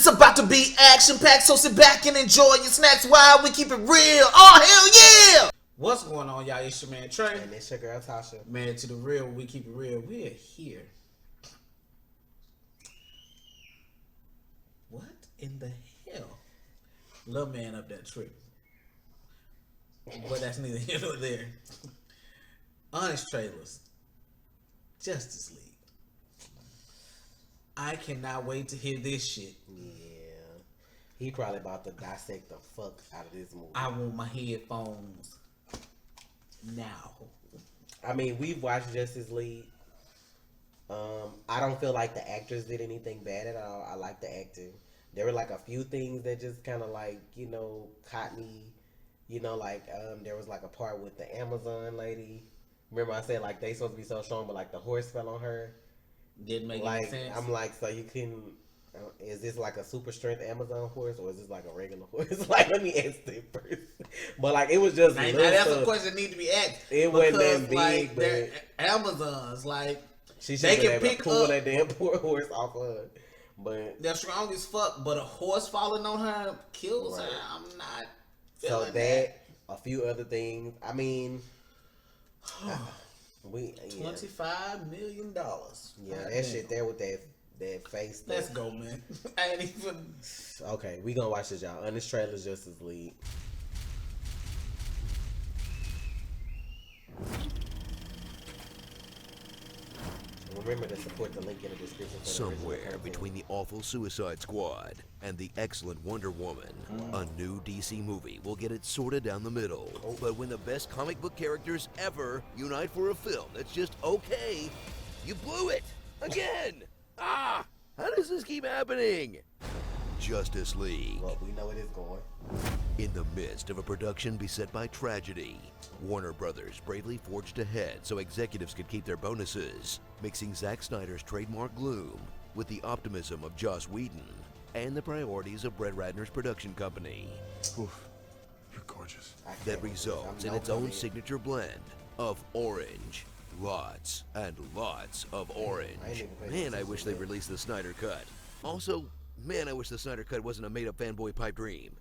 It's about to be action-packed, so sit back and enjoy your snacks while we keep it real. Oh, hell yeah! What's going on, y'all? It's your man Trey. And it's your girl Tasha. Man, to the real, we keep it real. We're here. What in the hell? Little man up that tree. But that's neither here nor there. Honest trailers. Justice League. I cannot wait to hear this shit. Yeah. He probably about to dissect the fuck out of this movie. I want my headphones now. I mean, we've watched Justice League. I don't feel like the actors did anything bad at all. I like the acting. There were like a few things that just kind of like, you know, caught me. You know, like there was like a part with the Amazon lady. Remember I said like they supposed to be so strong, but like the horse fell on her. Didn't make like, any sense. I'm like, so you can, is this like a super strength Amazon horse or is this like a regular horse? Like, let me ask that first. But like, it was just. Now that's a question that need to be asked. It wasn't that big, like, but Amazons, like, they can pick pull that damn poor horse off of her. But they're strong as fuck, but a horse falling on her kills her. I'm not feeling that. A few other things. I mean, $25 million. Yeah, that shit there with that face. Let's go, man. I ain't even. Okay, we gonna watch this, y'all. On this trailer, Justice League. Remember to support the link in the description. Somewhere between the awful Suicide Squad and the excellent Wonder Woman, a new DC movie will get it sorted down the middle. But when the best comic book characters ever unite for a film that's just okay, you blew it again. How does this keep happening? Justice League. Well, we know it is going. In the midst of a production beset by tragedy, Warner Brothers bravely forged ahead so executives could keep their bonuses, mixing Zack Snyder's trademark gloom with the optimism of Joss Whedon and the priorities of Brett Ratner's production company. Oof, you're gorgeous. That results in its own signature blend of orange. Lots and lots of orange. Man, I wish they released the Snyder Cut. Also, man, I wish the Snyder Cut wasn't a made-up fanboy pipe dream.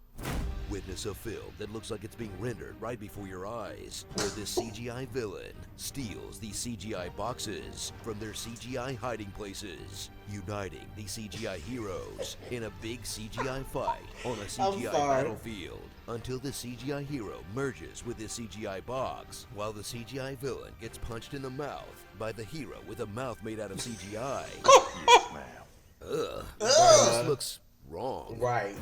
Witness a film that looks like it's being rendered right before your eyes, where this CGI villain steals these CGI boxes from their CGI hiding places, uniting the CGI heroes in a big CGI fight on a CGI battlefield, until the CGI hero merges with this CGI box, while the CGI villain gets punched in the mouth by the hero with a mouth made out of CGI. Yes, ma'am. This looks wrong. Right.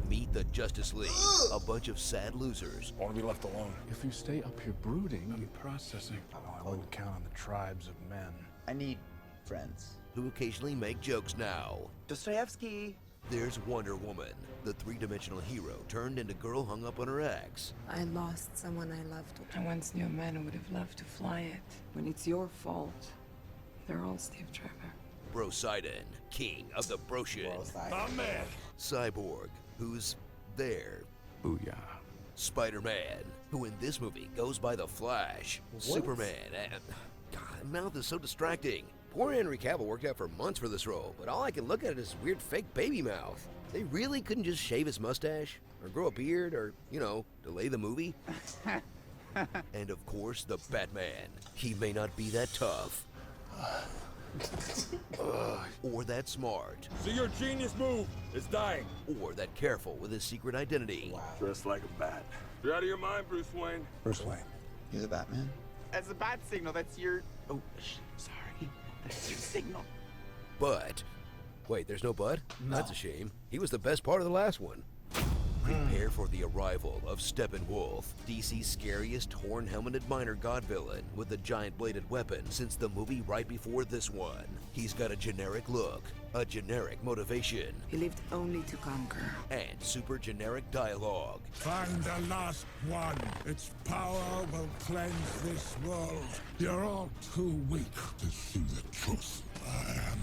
Meet the Justice League, a bunch of sad losers. I want to be left alone. If you stay up here brooding and processing, I wouldn't count on the tribes of men. I need friends. Who occasionally make jokes now. Dostoevsky. There's Wonder Woman, the three-dimensional hero turned into girl hung up on her ex. I lost someone I loved. I once knew a man who would have loved to fly it. When it's your fault, they're all Steve Trevor. Poseidon, king of the Broshin. My man. Cyborg, who's there. Booyah. Spider-Man, who in this movie goes by the Flash. Superman, and God, mouth is so distracting. Poor Henry Cavill worked out for months for this role, but all I can look at is weird fake baby mouth. They really couldn't just shave his mustache, or grow a beard, or, you know, delay the movie? And of course, the Batman. He may not be that tough. Or that smart. So your genius move is dying. Or that careful with his secret identity. Wow. Dressed like a bat. You're out of your mind, Bruce Wayne. Bruce Wayne. You're the Batman? As a bat signal, that's your... Oh, sorry. That's your signal. But, wait, there's no but? No. That's a shame. He was the best part of the last one. Prepare for the arrival of Steppenwolf, DC's scariest horn-helmeted minor god villain with a giant-bladed weapon since the movie right before this one. He's got a generic look, a generic motivation. He lived only to conquer. And super generic dialogue. Find the last one. Its power will cleanse this world. You're all too weak to see the truth. I am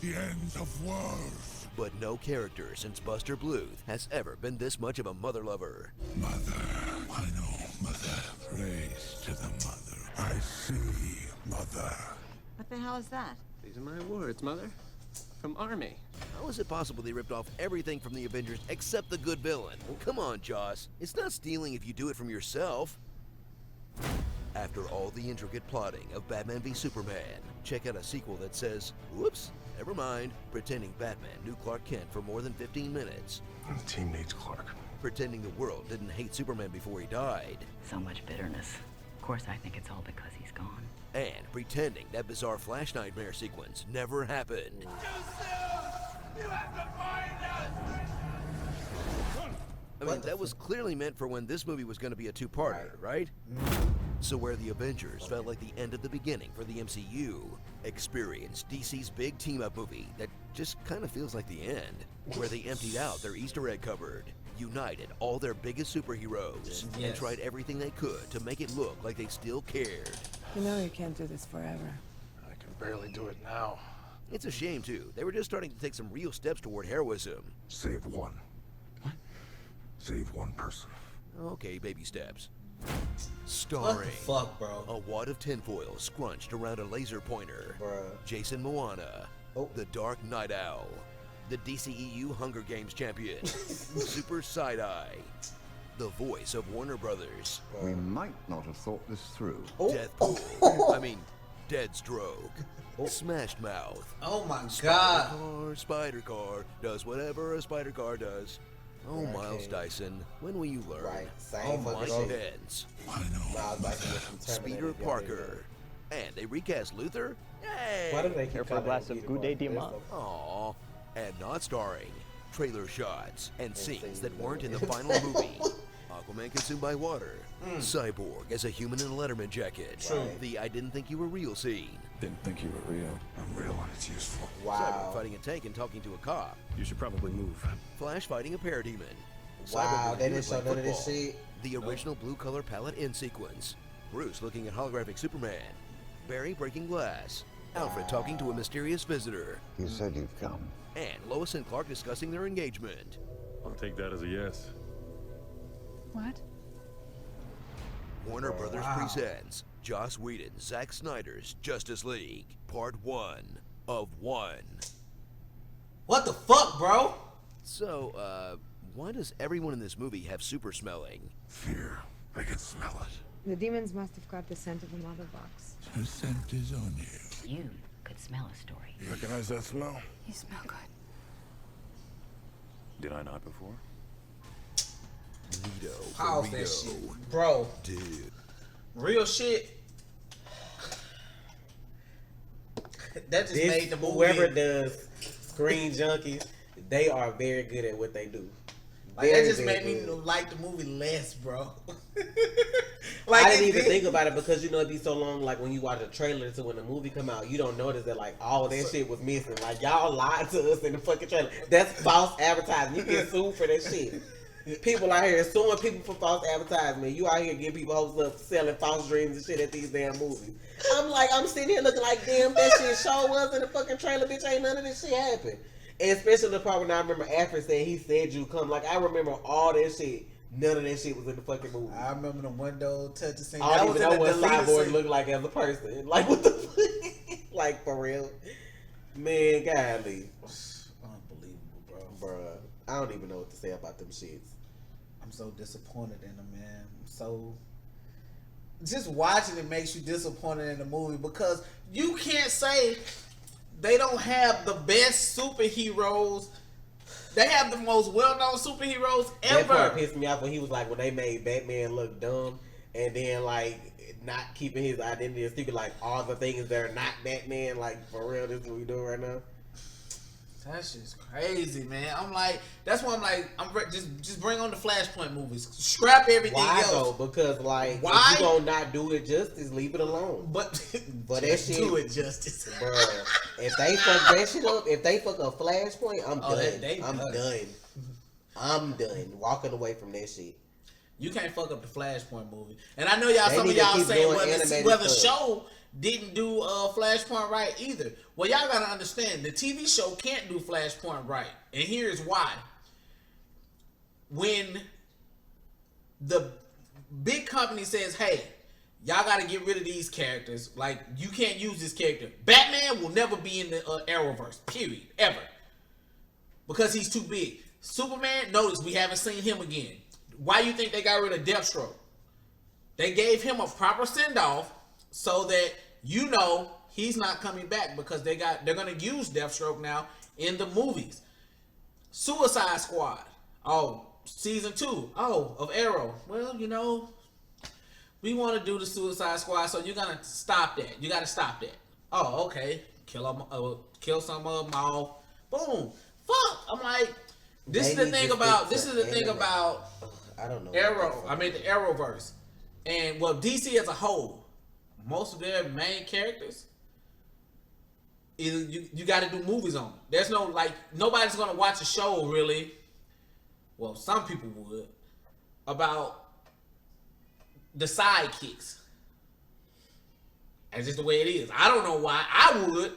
the end of worlds. But no character since Buster Bluth has ever been this much of a mother lover. Mother, I know, mother. Praise to the mother. I see, mother. What the hell is that? These are my words, Mother. from Army. How is it possible they ripped off everything from the Avengers except the good villain? Come on, Joss. It's not stealing if you do it from yourself. After all the intricate plotting of Batman v Superman, check out a sequel that says, whoops, never mind, pretending Batman knew Clark Kent for more than 15 minutes. The team needs Clark. Pretending the world didn't hate Superman before he died. So much bitterness. Of course, I think it's all because he's gone. And pretending that bizarre Flash Nightmare sequence never happened. You have to find us! I mean, that was clearly meant for when this movie was going to be a two-parter, right? So where the Avengers felt like the end of the beginning for the MCU, experience DC's big team-up movie that just kind of feels like the end, where they emptied out their Easter egg cupboard, united all their biggest superheroes, and tried everything they could to make it look like they still cared. You know you can't do this forever. I can barely do it now. It's a shame, too. They were just starting to take some real steps toward heroism. Save one. What? Save one person. Okay, baby steps. Starring What the fuck, bro? a wad of tinfoil scrunched around a laser pointer. Jason Moana, the Dark Night Owl, the DCEU Hunger Games champion, Super Side-Eye, the voice of Warner Brothers. We might not have thought this through. Deathpool. I mean, Deadstroke. Smashed Mouth. Oh my god. Spider car does whatever a spider car does. Oh, Miles Dyson, when will you learn? Right, same Oh, fucking Mike shit. Pence. Miles Dyson was from Terminator, Peter if y'all Parker. And they recast Luther? Yay! Why do they keep Here for a glass of Good Day Diamant. Aw. And not starring. Trailer shots and scenes that weren't in the final movie. Aquaman consumed by water. Cyborg as a human in a Letterman jacket. True. The I didn't think you were real scene. Didn't think you were real. I'm real and it's useful. Cyborg fighting a tank and talking to a cop. You should probably move. Flash fighting a parademon. Wow, Cyborg they reviewing didn't show like none of this football. shit. The original blue color palette in sequence. Bruce looking at holographic Superman. Barry breaking glass. Alfred talking to a mysterious visitor. You said you'd come. And Lois and Clark discussing their engagement. I'll take that as a yes. What? Warner Brothers presents Joss Whedon, Zack Snyder's Justice League, Part 1 of 1. What the fuck, bro? So, why does everyone in this movie have super smelling? Fear. I can smell it. The demons must have caught the scent of the mother box. The scent is on you. You could smell a story. You recognize that smell? You smell good. Did I not before? Neato. Pause that burrito. shit. Bro. Dude. Real shit. That just made the movie. Whoever does Screen Junkies, they are very good at what they do. Like, that Very, just very made me good. like the movie less, bro. I didn't even think about it because, you know, it'd be so long, like, when you watch a trailer to when the movie come out, you don't notice that, like, all that shit was missing. Like, y'all lied to us in the fucking trailer. That's false advertising. You get sued for that shit. People out here suing people for false advertisement. You out here getting people hopes up selling false dreams and shit at these damn movies. I'm sitting here looking like, damn, that shit sure was in the fucking trailer, bitch. Ain't none of this shit happen. And especially the part when I remember Alfred said he said you come. Like, I remember all that shit. None of that shit was in the fucking movie. I remember the window touching scene. I don't even know what deleted Cyborg scene. looked like as a person. Like, what the fuck? Like, for real? Man, golly. Unbelievable, bro. Bruh, I don't even know what to say about them shits. I'm so disappointed in them, man. I'm so... Just watching it makes you disappointed in the movie because you can't say they don't have the best superheroes. They have the most well-known superheroes That part ever. pissed me off when he was like, when they made Batman look dumb and then, like, not keeping his identity and stupid, like, all the things that are not Batman. Like, for real, this is what we doing right now. That's just crazy, man. I'm like, that's why I'm like, just bring on the Flashpoint movies. Scrap everything Why else. though? Because, like, Why? if you gonna not do it justice, leave it alone. But that just shit, do it justice. Bruh, if they fuck that shit up, if they fuck a Flashpoint, I'm Oh, done. I'm done. Walking away from that shit. You can't fuck up the Flashpoint movie. And I know y'all, They some of need to y'all keep saying, doing well, animated the stuff. show didn't do Flashpoint right either. Well, y'all gotta understand, the TV show can't do Flashpoint right. And here's why. When the big company says, hey, y'all got to get rid of these characters. Like, you can't use this character. Batman will never be in the Arrowverse, period, ever. Because he's too big. Superman, notice we haven't seen him again. Why you think they got rid of Deathstroke? They gave him a proper send-off so that you know he's not coming back because they're going to use Deathstroke now in the movies. Suicide Squad. Oh, season 2. Oh, of Arrow. Well, you know, we want to do the Suicide Squad, so you're going to stop that. You got to stop that. Oh, okay. Kill some of them off. Boom. Fuck. I'm like, this is the thing about I don't know. Arrow. I mean the Arrowverse. And well, DC as a whole, most of their main characters, either you got to do movies on. There's no, like, nobody's gonna watch a show really. Well, some people would, about the sidekicks. That's just the way it is. I don't know why. I would.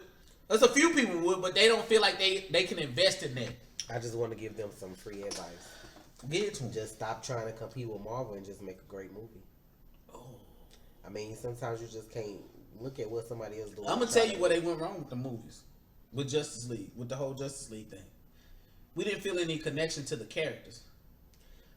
There's a few people would, but they don't feel like they can invest in that. I just want to give them some free advice. Get it to them. Just stop trying to compete with Marvel and just make a great movie. Oh. I mean, sometimes you just can't look at what somebody else doing. I'm gonna tell you where they went wrong with the movies, with Justice League, with the whole Justice League thing. We didn't feel any connection to the characters.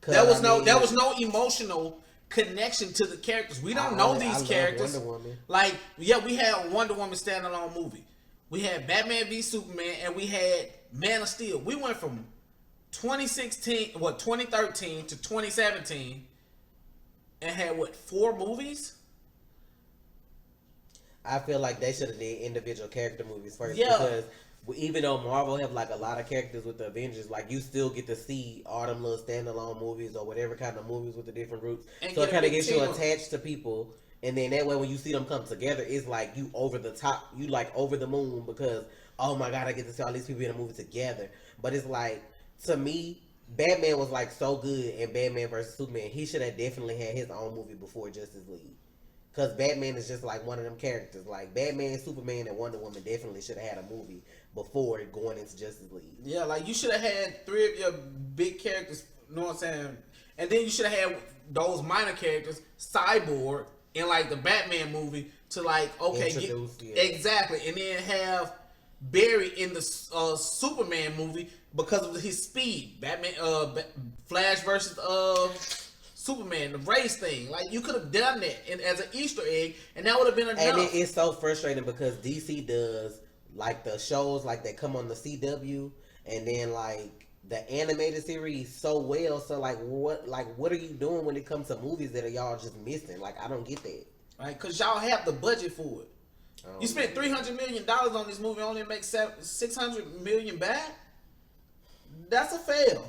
There was no emotional connection to the characters. We don't know these characters. Wonder Woman. Like, yeah, we had a Wonder Woman standalone movie. We had Batman v Superman, and we had Man of Steel. We went from 2013 to 2017 and had 4 movies? I feel like they should have did individual character movies first, yeah. Because even though Marvel have like a lot of characters with the Avengers, like you still get to see all them little standalone movies or whatever kind of movies with the different groups. And so it kind of gets you attached to people, and then that way when you see them come together, it's like you over the top, you like over the moon because, oh my God, I get to see all these people in a movie together. But it's like, to me, Batman was like so good in Batman vs Superman. He should have definitely had his own movie before Justice League. Because Batman is just like one of them characters. Like Batman, Superman, and Wonder Woman definitely should have had a movie before going into Justice League. Yeah, like you should have had 3 of your big characters, you know what I'm saying? And then you should have had those minor characters, Cyborg, in like the Batman movie to like, okay, exactly. And then have Barry in the Superman movie because of his speed. Batman, Flash versus Superman, the race thing. Like, you could have done that as an Easter egg, and that would have been enough. And it's so frustrating because DC does like the shows like that come on the CW, and then like the animated series so well. So like, what are you doing when it comes to movies that are y'all just missing? Like, I don't get that. Right, because y'all have the budget for it. You spent $300 million on this movie, only make $600 million back. That's a fail.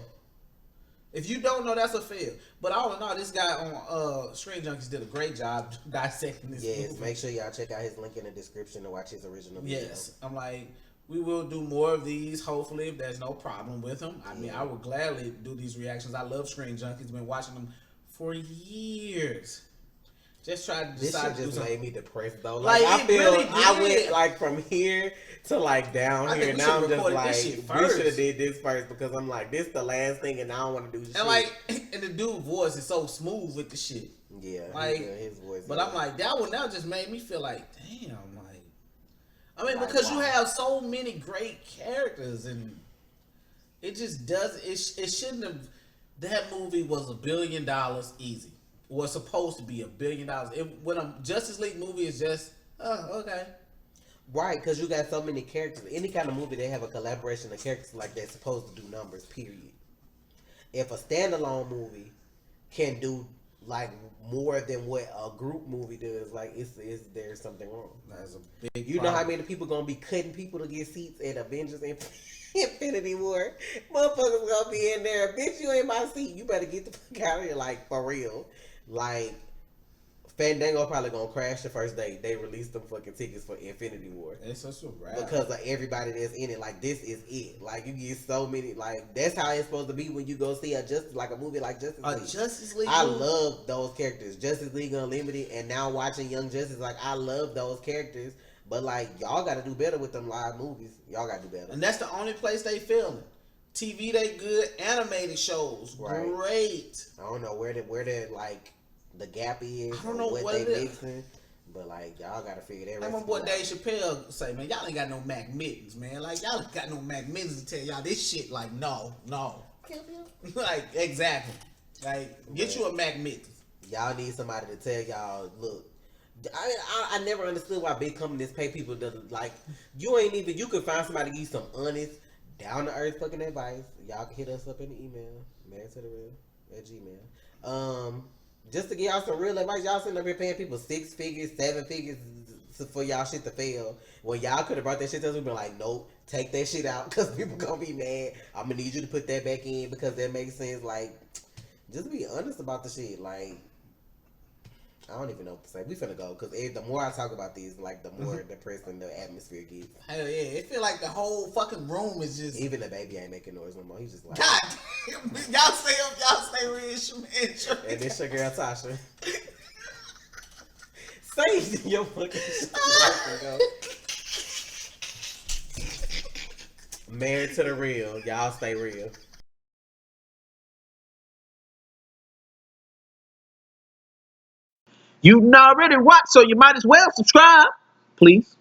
If you don't know, that's a fail. But all in all, this guy on Screen Junkies did a great job dissecting this movie. Yes, make sure y'all check out his link in the description to watch his original video. Yes, I'm like, we will do more of these, hopefully, if there's no problem with them. I mean, I would gladly do these reactions. I love Screen Junkies. Been watching them for years. Just try to decide. This shit just made me depressed though. Like I feel really I went like from here to like down here. Now I'm just like, we should have did this first because I'm like, this the last thing, and I don't want to do shit. And like, and the dude's voice is so smooth with the shit. Yeah, like his voice. But I'm like, that just made me feel like, damn, like, I mean, like, because you have so many great characters, and it just does. It shouldn't have. That movie was $1 billion easy. Was supposed to be $1 billion. When a Justice League movie is just, oh, okay. Right, because you got so many characters. Any kind of movie, they have a collaboration of characters like that's supposed to do numbers, period. If a standalone movie can do like more than what a group movie does, like there's something wrong. That's a big You know how many people gonna be cutting people to get seats at Avengers and Infinity War? Motherfuckers gonna be in there, bitch, you ain't my seat. You better get the fuck out of here, like, for real. Like, Fandango probably gonna crash the first day they release them fucking tickets for Infinity War. It's such a wrap. Because of everybody that's in it. Like, this is it. Like, you get so many. Like, that's how it's supposed to be when you go see a movie like Justice League. Justice League. I love those characters. Justice League Unlimited, and now watching Young Justice. Like, I love those characters. But like, y'all got to do better with them live movies. Y'all got to do better. And that's the only place they failing. TV, they good. Animated shows, great. I don't know where they like the gap is. I don't know what what they it is. mixing. But like y'all gotta figure that. Like my boy Dave Chappelle say, man, y'all ain't got no Mac mittens, man. Like y'all ain't got no Mac mittens to tell y'all this shit. Like no. Like exactly. Like get you a Mac mittens. Y'all need somebody to tell y'all, look. I never understood why big companies pay people to like. You could find somebody to give you some honest, down to earth fucking advice. Y'all can hit us up in the email, marriedtothereal@gmail. Just to give y'all some real advice. Y'all sitting up here paying people 6 figures, 7 figures for y'all shit to fail. When y'all could have brought that shit to us, we'd be like, nope, take that shit out because people gonna be mad. I'm gonna need you to put that back in because that makes sense. Like, just be honest about the shit. Like, I don't even know what to say. We finna go because the more I talk about these, like the more depressing the atmosphere gets. Hell yeah, it feel like the whole fucking room is just. Even the baby ain't making noise no more. He's just like, God damn, y'all stay up, y'all stay real, man. And this your girl Tasha. Say your fucking shit. Married to the real. Y'all stay real. You already watched, so you might as well subscribe, please.